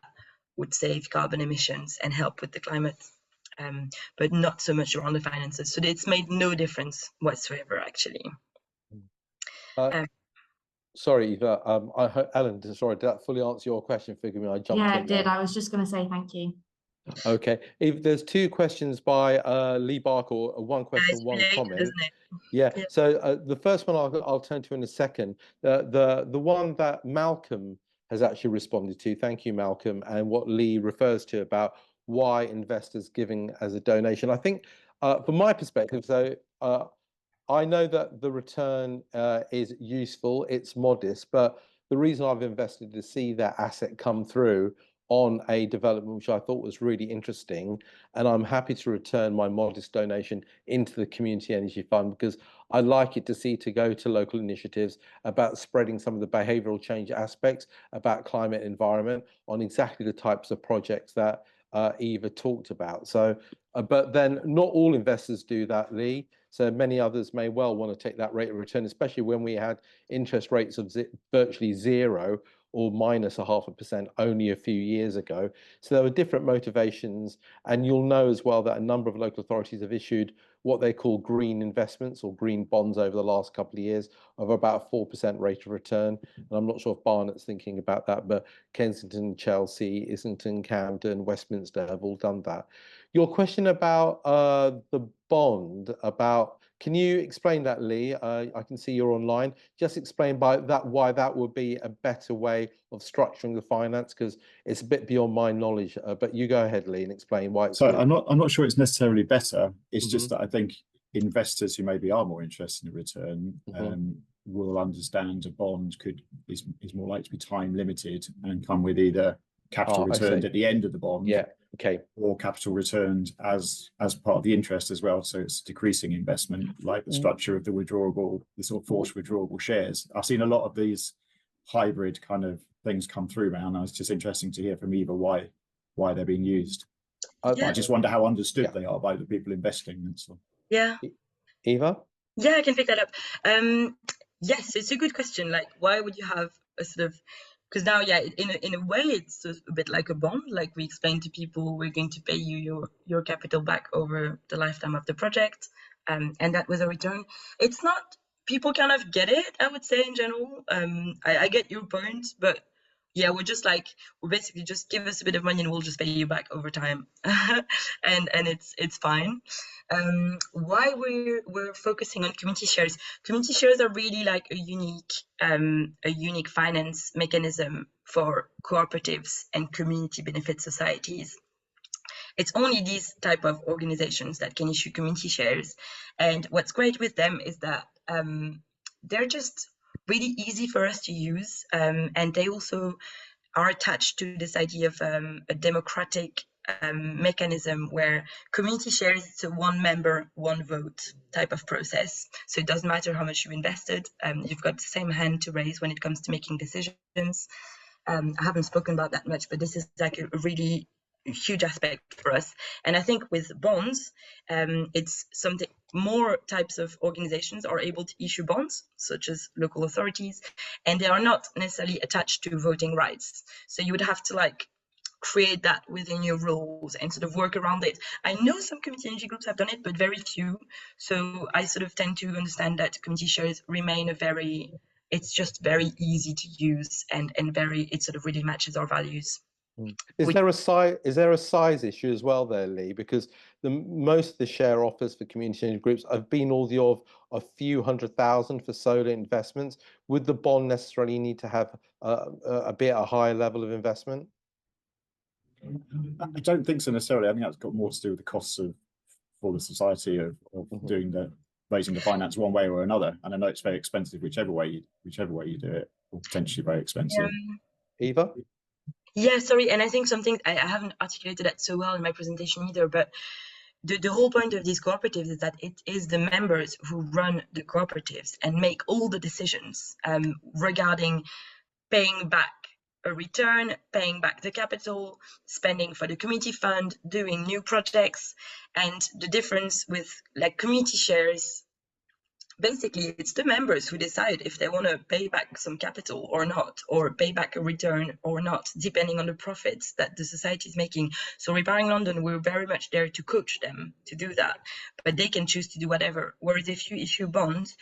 would save carbon emissions and help with the climate, but not so much around the finances. So it's made no difference whatsoever, actually. Sorry, Eva. I heard, Ellen, sorry, did that fully answer your question? Forgive me, I jumped in. Yeah, it did. I was just going to say thank you. Okay. If there's 2 questions by Lee Barker, or one question, one comment. Isn't it? Yeah. So the first one I'll turn to in a second. The one that Malcolm has actually responded to. Thank you, Malcolm. And what Lee refers to about why investors giving as a donation. I think, from my perspective, so I know that the return is useful, it's modest, but the reason I've invested is to see that asset come through on a development which I thought was really interesting, and I'm happy to return my modest donation into the Community Energy Fund because I like it to go to local initiatives about spreading some of the behavioural change aspects about climate and environment on exactly the types of projects that Eva talked about. So, but then not all investors do that, Lee. So many others may well want to take that rate of return, especially when we had interest rates of virtually zero or minus 0.5% only a few years ago. So there were different motivations. And you'll know as well that a number of local authorities have issued what they call green investments or green bonds over the last couple of years of about 4% rate of return. And I'm not sure if Barnet's thinking about that, but Kensington, Chelsea, Islington, Camden, Westminster have all done that. Your question about the bond, can you explain that, Lee? I can see you're online. Just explain by that why that would be a better way of structuring the finance, because it's a bit beyond my knowledge. But you go ahead, Lee, and explain why it's So good. I'm not sure it's necessarily better. It's just that I think investors who maybe are more interested in return will understand a bond is more likely to be time limited and come with either capital returned at the end of the bond, or capital returned as part of the interest as well. So it's decreasing investment, like the structure of the sort of forced withdrawable shares. I've seen a lot of these hybrid kind of things come through now, and it's just interesting to hear from Eva why they're being used. I just wonder how understood they are by the people investing. And so. Yeah. Eva? Yeah, I can pick that up. Yes, it's a good question. Like, why would you have a sort of, because now, in a way, it's a bit like a bond. Like we explain to people, we're going to pay you your capital back over the lifetime of the project, and that was a return. It's not, people kind of get it, I would say, in general. I get your point, but yeah, we're basically just give us a bit of money and we'll just pay you back over time, and it's fine. Why we're focusing on community shares? Community shares are really like a unique finance mechanism for cooperatives and community benefit societies. It's only these type of organizations that can issue community shares, and what's great with them is that they're just really easy for us to use, and they also are attached to this idea of a democratic mechanism where community shares, it's a one member, one vote type of process. So it doesn't matter how much you invested, you've got the same hand to raise when it comes to making decisions. I haven't spoken about that much, but this is like a really huge aspect for us. And I think with bonds, it's something more types of organizations are able to issue bonds, such as local authorities, and they are not necessarily attached to voting rights. So you would have to like create that within your rules and sort of work around it. I know some community energy groups have done it, but very few. So I sort of tend to understand that community shares remain it's just very easy to use and it sort of really matches our values. Is there a size issue as well there, Lee? Because most of the share offers for community energy groups have been all of a few 100,000 for solar investments. Would the bond necessarily need to have a higher level of investment? I don't think so necessarily. I think that's got more to do with the costs for the society of raising the finance one way or another. And I know it's very expensive whichever way you do it, or potentially very expensive. Eva? Yeah, sorry, and I think something I haven't articulated that so well in my presentation either, but the whole point of these cooperatives is that it is the members who run the cooperatives and make all the decisions regarding paying back a return, paying back the capital, spending for the community fund, doing new projects. And the difference with like community shares, basically it's the members who decide if they want to pay back some capital or not, or pay back a return or not, depending on the profits that the society is making. So Repairing London, we're very much there to coach them to do that, but they can choose to do whatever. Whereas if you issue bonds,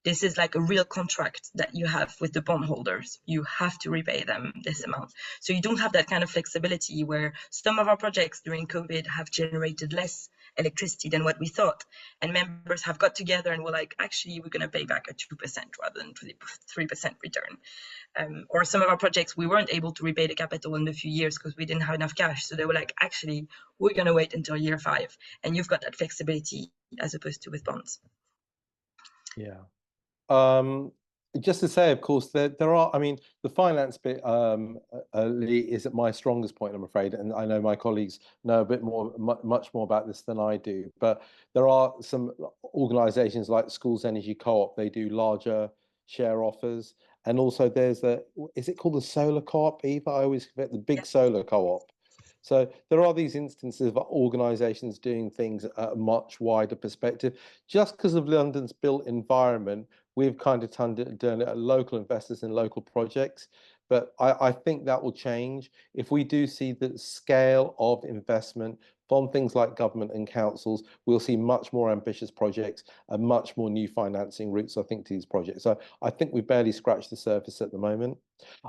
this is like a real contract that you have with the bondholders. You have to repay them this amount. So you don't have that kind of flexibility where some of our projects during COVID have generated less electricity than what we thought. And members have got together and were like, actually, we're going to pay back a 2% rather than 3% return. Or some of our projects, we weren't able to repay the capital in a few years because we didn't have enough cash. So they were like, actually, we're going to wait until year 5. And you've got that flexibility as opposed to with bonds. Yeah. Just to say, of course, there are, I mean, the finance bit isn't my strongest point, I'm afraid, and I know my colleagues know a bit more, much more about this than I do, but there are some organisations like Schools Energy Co-op, they do larger share offers, and also there's is it called the Solar Co-op, Eva? I always forget, the big solar co-op. So there are these instances of organisations doing things at a much wider perspective. Just because of London's built environment, we've kind of done it at local investors and local projects. But I think that will change if we do see the scale of investment from things like government and councils. We'll see much more ambitious projects and much more new financing routes, I think, to these projects. So I think we've barely scratched the surface at the moment.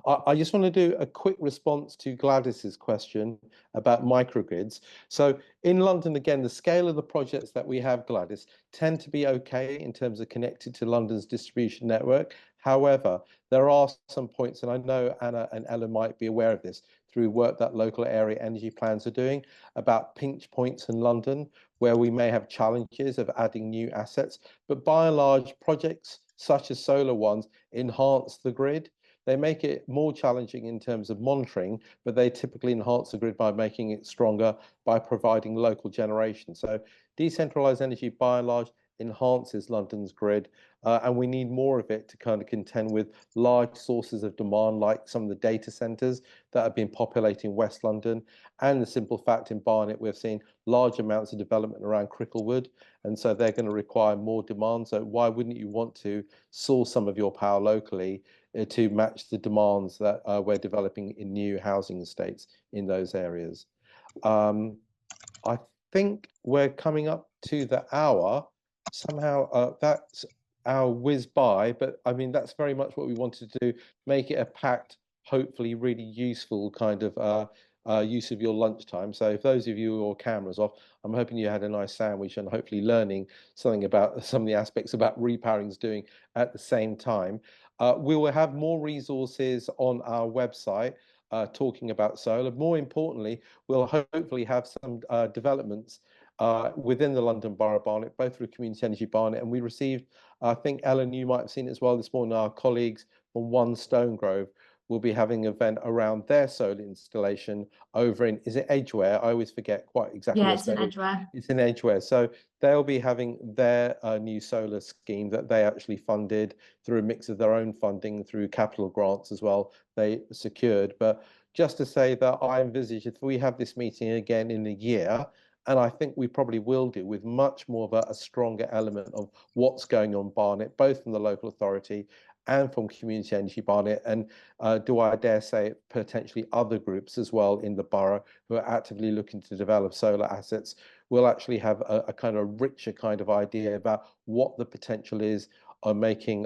I just want to do a quick response to Gladys's question about microgrids. So in London, again, the scale of the projects that we have, Gladys, tend to be okay in terms of connected to London's distribution network. However, there are some points, and I know Anna and Ellen might be aware of this through work that local area energy plans are doing, about pinch points in London where we may have challenges of adding new assets. But by and large, projects such as solar ones enhance the grid. They make it more challenging in terms of monitoring, but they typically enhance the grid by making it stronger by providing local generation. So decentralized energy, by and large, enhances London's grid, and we need more of it to kind of contend with large sources of demand, like some of the data centers that have been populating West London, and the simple fact in Barnet we've seen large amounts of development around Cricklewood, and so they're going to require more demand. So why wouldn't you want to source some of your power locally to match the demands that we're developing in new housing estates in those areas? I think we're coming up to the hour. Somehow that's our whiz by, but I mean, that's very much what we wanted to do, make it a packed, hopefully really useful kind of use of your lunchtime. So if those of you who are cameras off, I'm hoping you had a nice sandwich and hopefully learning something about some of the aspects about Repowering's doing at the same time. We will have more resources on our website talking about solar. More importantly, we'll hopefully have some developments within the London Borough of Barnet, both through Community Energy Barnet, and we received, I think, Ellen, you might have seen it as well this morning, our colleagues from One Stonegrove will be having an event around their solar installation over in, is it Edgware? I always forget quite exactly. Yeah, it's in Edgware. It's in Edgware. So they'll be having their new solar scheme that they actually funded through a mix of their own funding, through capital grants as well, they secured. But just to say that I envisage if we have this meeting again in a year, and I think we probably will do, with much more of a stronger element of what's going on Barnet, both from the local authority and from Community Energy Barnet, and do I dare say potentially other groups as well in the borough who are actively looking to develop solar assets. We'll actually have a kind of richer kind of idea about what the potential is of making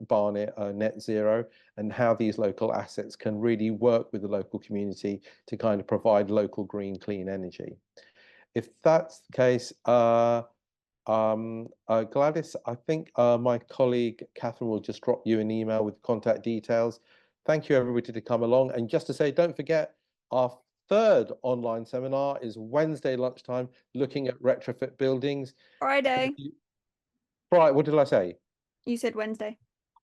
Barnet net zero, and how these local assets can really work with the local community to kind of provide local green, clean energy. If that's the case, Gladys, I think my colleague Catherine will just drop you an email with contact details. Thank you everybody to come along. And just to say, don't forget, our third online seminar is Wednesday lunchtime, looking at retrofit buildings. Friday. Right, what did I say? You said Wednesday.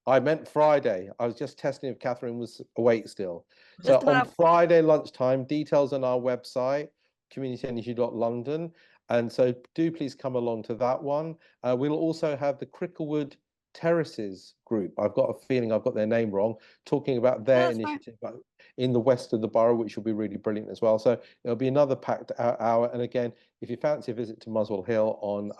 I meant Friday. I was just testing if Catherine was awake still. Just So on about. Friday lunchtime, details on our website, communityenergy.london. And so do please come along to that one. We'll also have the Cricklewood Terraces group. I've got a feeling I've got their name wrong, talking about their initiative in the west of the borough, which will be really brilliant as well. So it'll be another packed hour. And again, if you fancy a visit to Muswell Hill on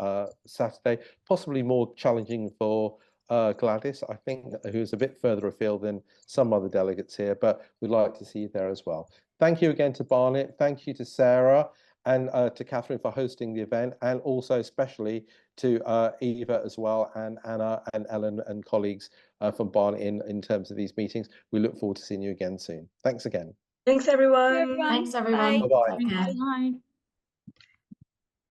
Saturday, possibly more challenging for Gladys, I think, who's a bit further afield than some other delegates here, but we'd like to see you there as well. Thank you again to Barnet. Thank you to Sarah and to Catherine for hosting the event, and also especially to Eva as well, and Anna and Ellen and colleagues from Barnet in terms of these meetings. We look forward to seeing you again soon. Thanks again. Thanks, everyone. Thanks, everyone. Bye-bye. Take care. Bye.